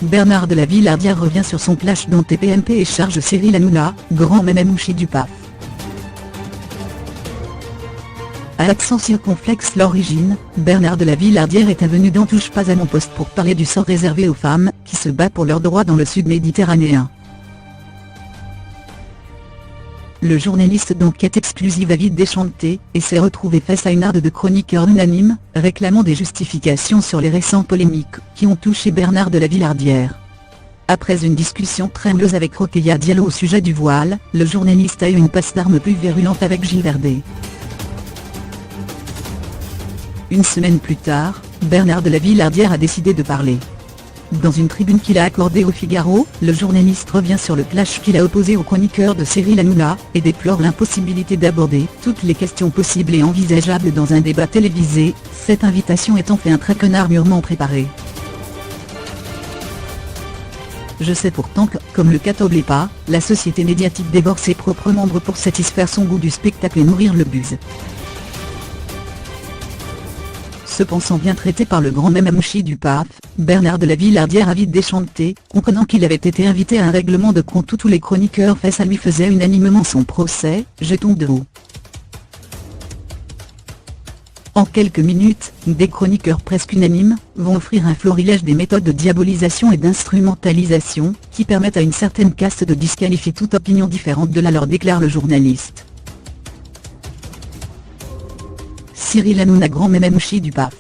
Bernard de la Villardière revient sur son clash dans TPMP et charge Cyril Hanouna, grand mémouchi du PAF. À l'accent circonflexe l'origine, Bernard de la Villardière était venu dans Touche pas à mon poste pour parler du sort réservé aux femmes, qui se battent pour leurs droits dans le sud méditerranéen. Le journaliste d'enquête exclusive a vite déchanté, et s'est retrouvé face à une harde de chroniqueurs unanimes, réclamant des justifications sur les récentes polémiques, qui ont touché Bernard de la Villardière. Après une discussion trémuleuse avec Rokhaya Diallo au sujet du voile, le journaliste a eu une passe d'armes plus virulente avec Gilles Verdez. Une semaine plus tard, Bernard de la Villardière a décidé de parler. Dans une tribune qu'il a accordée au Figaro, le journaliste revient sur le clash qu'il a opposé au chroniqueur de Cyril Hanouna, et déplore l'impossibilité d'aborder toutes les questions possibles et envisageables dans un débat télévisé, cette invitation étant fait un traquenard mûrement préparé. Je sais pourtant que, comme le catoblait pas, la société médiatique dévore ses propres membres pour satisfaire son goût du spectacle et nourrir le buzz. Se pensant bien traité par le grand mémouchi du PAF, Bernard de la Villardière a vite déchanté, comprenant qu'il avait été invité à un règlement de compte où tous les chroniqueurs face à lui faisaient unanimement son procès, jetons de haut. En quelques minutes, des chroniqueurs presque unanimes, vont offrir un florilège des méthodes de diabolisation et d'instrumentalisation, qui permettent à une certaine caste de disqualifier toute opinion différente de la leur, déclare le journaliste. Cyril Hanouna, grand mémouchi du PAF.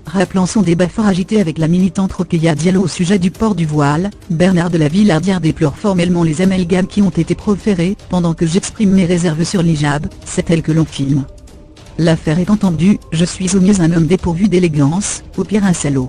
Rappelant son débat fort agité avec la militante Rokhaya Diallo au sujet du port du voile, Bernard de la Villardière déplore formellement les amalgames qui ont été proférés. Pendant que j'exprime mes réserves sur l'hijab, c'est elle que l'on filme. L'affaire est entendue, je suis au mieux un homme dépourvu d'élégance, au pire un salaud.